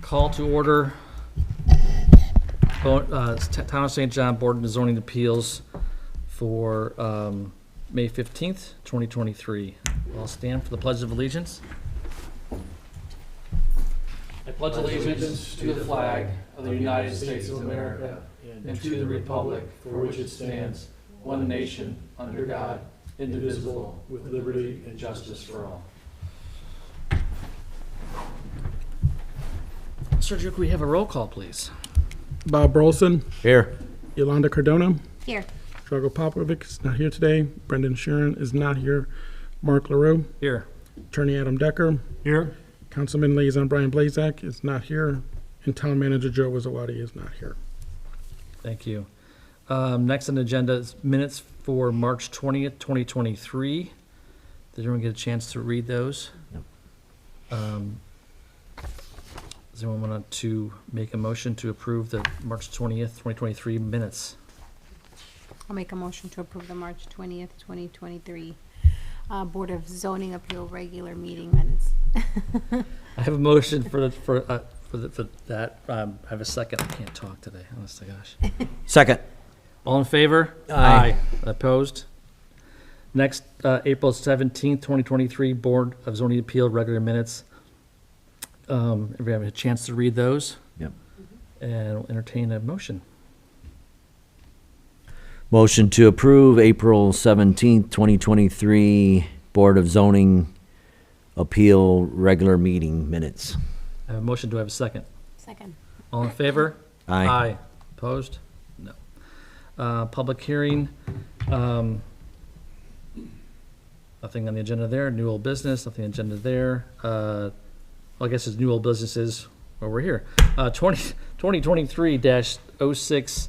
Call to order. Town of St. John Board of Zoning Appeals for May 15th, 2023. I'll stand for the Pledge of Allegiance. I pledge allegiance to the flag of the United States of America and to the republic for which it stands, one nation, under God, indivisible, with liberty and justice for all. Sergio, could we have a roll call, please? Bob Brolson, Here. Yolanda Cardona, Here. Drago Popovic is not here today. Brendan Sharon is not here. Mark LaRue, Here. Attorney Adam Decker, Here. Councilman Liaison Brian Blazak is not here, and Town Manager Joe Wazzawati is not here. Thank you. Next on the agenda is minutes for March 20th, 2023. Did everyone get a chance to read those? Does anyone want to make a motion to approve the March 20th, 2023 minutes? I'll make a motion to approve the March 20th, 2023 Board of Zoning Appeal regular meeting minutes. I have a motion for that. I have a second. I can't talk today, honest to gosh. Second. All in favor? Aye. Opposed? Next, April 17th, 2023 Board of Zoning Appeal regular minutes. Everybody have a chance to read those? Yep. And we'll entertain a motion. Motion to approve April 17th, 2023 Board of Zoning Appeal regular meeting minutes. I have a motion. Do I have a second? Second. All in favor? Aye. Opposed? No. Public hearing. Nothing on the agenda there. New old business, nothing on the agenda there. I guess it's new old businesses where we're here. 2023-06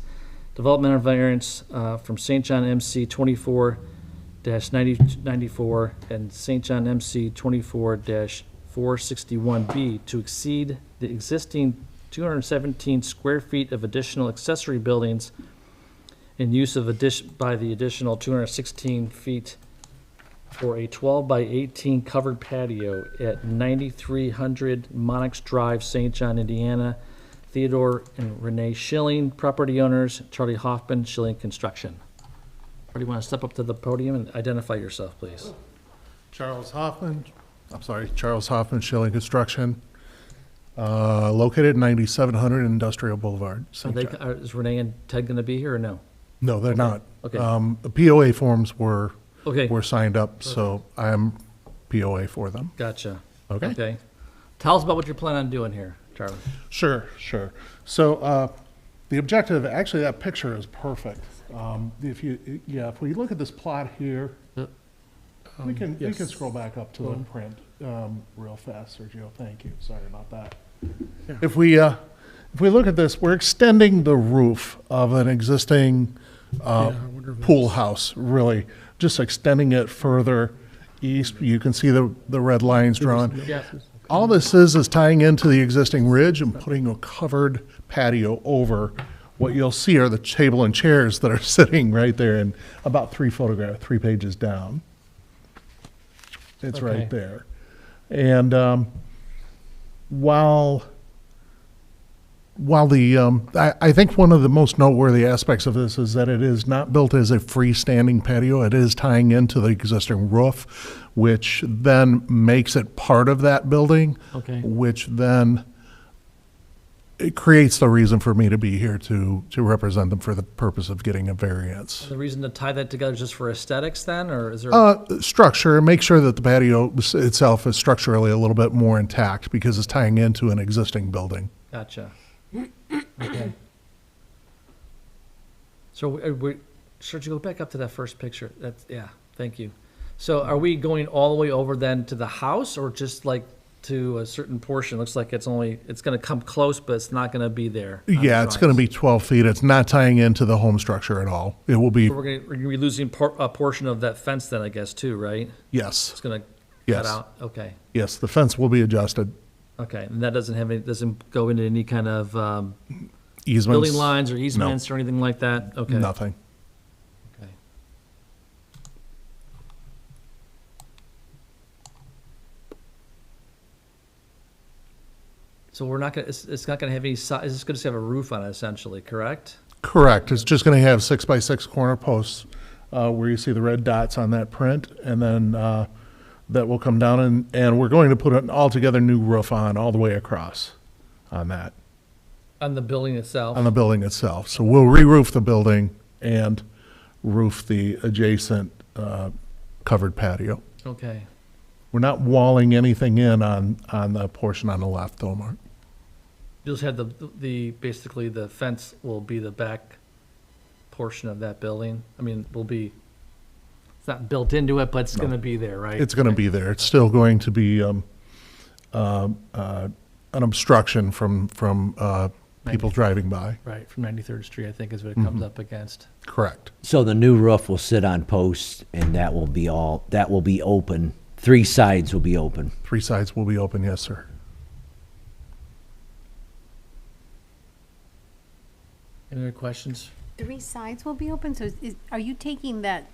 developmental variance from St. John MC 24-9094 and St. John MC 24-461B to exceed the existing 217 square feet of additional accessory buildings in use of by the additional 216 feet for a 12 by 18 covered patio at 9300 Monix Drive, St. John, Indiana. Theodore and Renee Schilling, property owners. Charlie Hoffman, Schilling Construction. Or do you want to step up to the podium and identify yourself, please? Charles Hoffman, Schilling Construction, located 9700 Industrial Boulevard. St. John. Is Renee and Ted going to be here or no? No, they're not. Okay. The POA forms were Okay, signed up, so I am POA for them. gotcha. Okay? Okay. Tell us about what you're planning on doing here, Charlie. Sure. So the objective, actually, that picture is perfect. If we look at this plot here, we can scroll back up to the print real fast, Sergio. Thank you. Sorry about that. Yeah. If we look at this, we're extending the roof of an existing pool house, really, just extending it further east. You can see the red lines drawn. Yeah. All this is tying into the existing ridge and putting a covered patio over. What you'll see are the table and chairs that are sitting right there and about 3 pages down. It's Okay. right there. And while I think one of the most noteworthy aspects of this is that it is not built as a freestanding patio. It is tying into the existing roof, which then makes it part of that building, Okay. which then it creates the reason for me to be here to represent them for the purpose of getting a variance. The reason to tie that together is just for aesthetics then, or is there? Structure, make sure that the patio itself is structurally a little bit more intact because it's tying into an existing building. Gotcha. Okay. So Sergio, go back up to that first picture. Yeah, thank you. So are we going all the way over then to the house or just like to a certain portion? Looks like it's going to come close, but it's not going to be there. on the Yeah, it's going to drawings. be 12 feet. It's not tying into the home structure at all. It will be, So we're going to be losing a portion of that fence then, I guess, too, right? yes, It's going to Yes. cut out. Okay. yes, the fence will be adjusted. Okay. And that doesn't go into any kind of Easements. building lines or easements or anything like that? Okay. Nothing. Okay. So we're not gonna, it's not gonna have any it's just gonna have a roof on it essentially, correct? Correct. It's just going to have 6x6 corner posts where you see the red dots on that print, and then that will come down, and we're going to put an altogether new roof on all the way across on that, On the building itself? on the building itself. So we'll re-roof the building and roof the adjacent covered patio. Okay, We're not walling anything in on the portion on the left, though, Mark. you'll just have basically the fence will be the back portion of that building? I mean, it's not built into it, but it's gonna be there, right? It's going to be there. It's still going to be an obstruction from people driving by. Right, from 93rd Street, I think is what it comes up against. Correct. So the new roof will sit on posts, and that will be open. 3 sides will be open. 3 sides will be open, yes, sir. Any other questions? 3 sides will be open, so are you taking the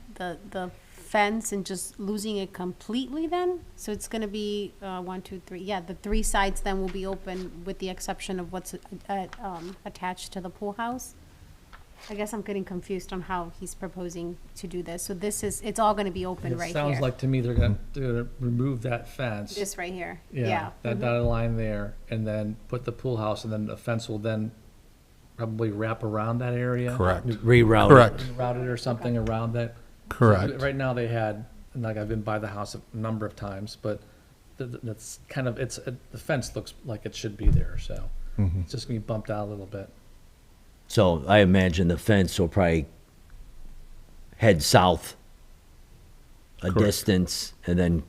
fence and just losing it completely then? So it's gonna be, 1, 2, 3, yeah, the 3 sides then will be open with the exception of what's, attached to the pool house? I guess I'm getting confused on how he's proposing to do this. So it's all gonna be open right It here. sounds like to me they're gonna remove that fence. This right here, Yeah, yeah. that dotted line there, and then put the pool house, and then the fence will then probably wrap around that area. Correct. Reroute. Correct. Route it or something around that. Correct. Right now they had, and like I've been by the house a number of times, but that's kind of, the fence looks like it should be there, so it's just gonna be bumped out a little bit. So I imagine the fence will probably head south a Correct. distance and then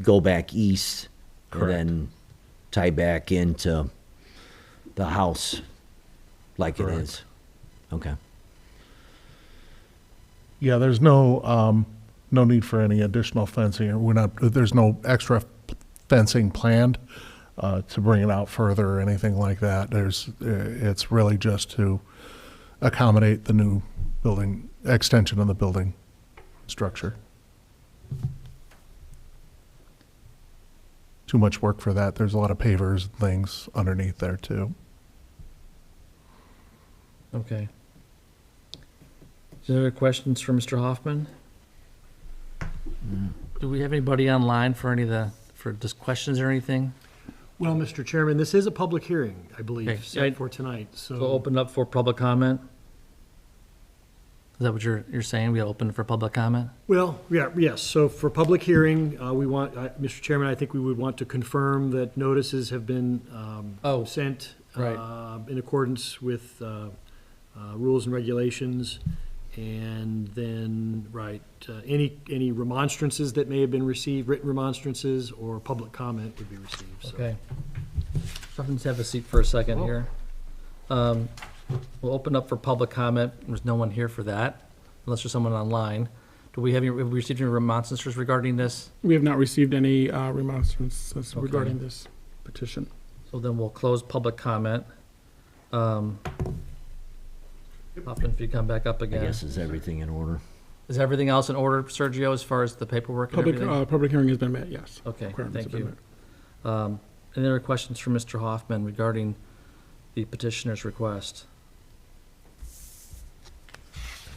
go back east and Correct. then tie back into the house like it Correct. is. Okay. Yeah, there's no need for any additional fencing. There's no extra fencing planned to bring it out further or anything like that. It's really just to accommodate the new building, extension of the building structure. Too much work for that. There's a lot of pavers and things underneath there too. Okay. Is there other questions for Mr. Hoffman? Do we have anybody online for just questions or anything? Well, Mr. Chairman, this is a public hearing, I Okay, believe, right. set for tonight, So so, open up for public comment? Is that what you're saying? We open for public comment? well, yeah, yes, so for public hearing, Mr. Chairman, I think we would want to confirm that notices have been Oh, sent right. in accordance with rules and regulations, and then, any remonstrances that may have been received, written remonstrances or public comment would be received, so. Okay. Let's have a seat for a second here. We'll open up for public comment. There's no one here for that, unless there's someone online. Have we received any remonstrances regarding this? We have not received any remonstrances regarding this petition. So then we'll close public comment. Hoffman, if you come back up I again. guess is everything in order. Is everything else in order, Sergio, as far as the paperwork and Public, everything? public hearing has been met, yes. Okay, Requirements thank have been you. met. Any other questions for Mr. Hoffman regarding the petitioner's request?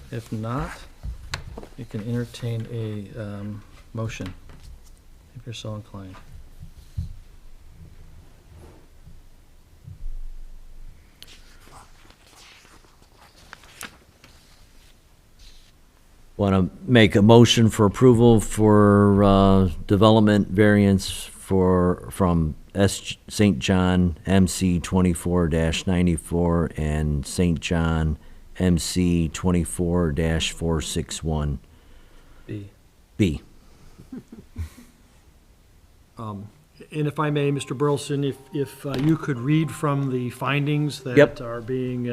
If not, you can entertain a motion, if you're so inclined. Want to make a motion for approval for development variance from St. John MC 24-94 and St. John MC 24-461 B. B. And if I may, Mr. Burleson, if you could read from the findings Yep. that are being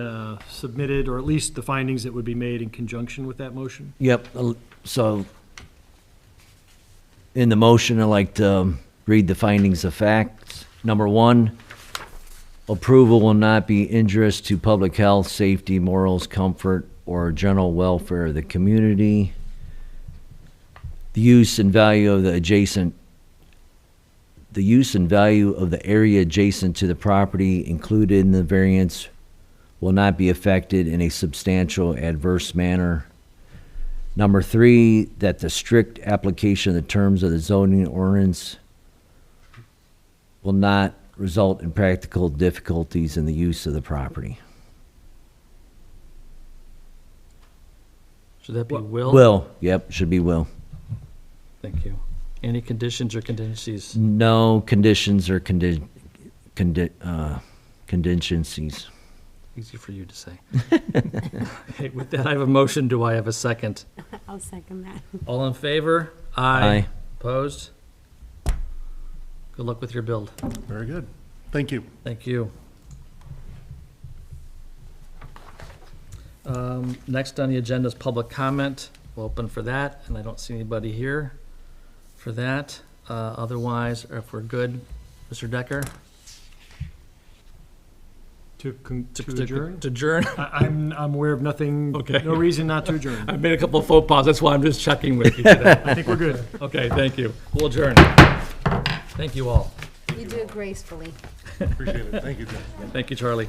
submitted, or at least the findings that would be made in conjunction with that motion? Yep, so in the motion, I'd like to read the findings of facts. Number 1, approval will not be injurious to public health, safety, morals, comfort, or general welfare of the community. The use and value of the adjacent the use and value of the area adjacent to the property included in the variance will not be affected in a substantial adverse manner. Number 3, that the strict application of the terms of the zoning ordinance will not result in practical difficulties in the use of the property. Should that be will? Will, yep, should be will. Thank you. Any conditions or contingencies? No conditions or contingencies. Easy for you to say. Okay, with that, I have a motion. Do I have a second? I'll second that. All in favor? Aye. Opposed? Good luck with your build. Very good. Thank you. Thank you. Next on the agenda is public comment. We'll open for that, and I don't see anybody here for that. Otherwise, or if we're good, Mr. Decker? To adjourn? To adjourn? I'm aware of nothing, Okay. no reason not to adjourn. I've made a couple of faux pas, that's why I'm just checking with you today. I think we're good. Okay, thank you. We'll adjourn. Thank you all. You do it gracefully. Appreciate it. Thank you, Jim. Thank you, Charlie.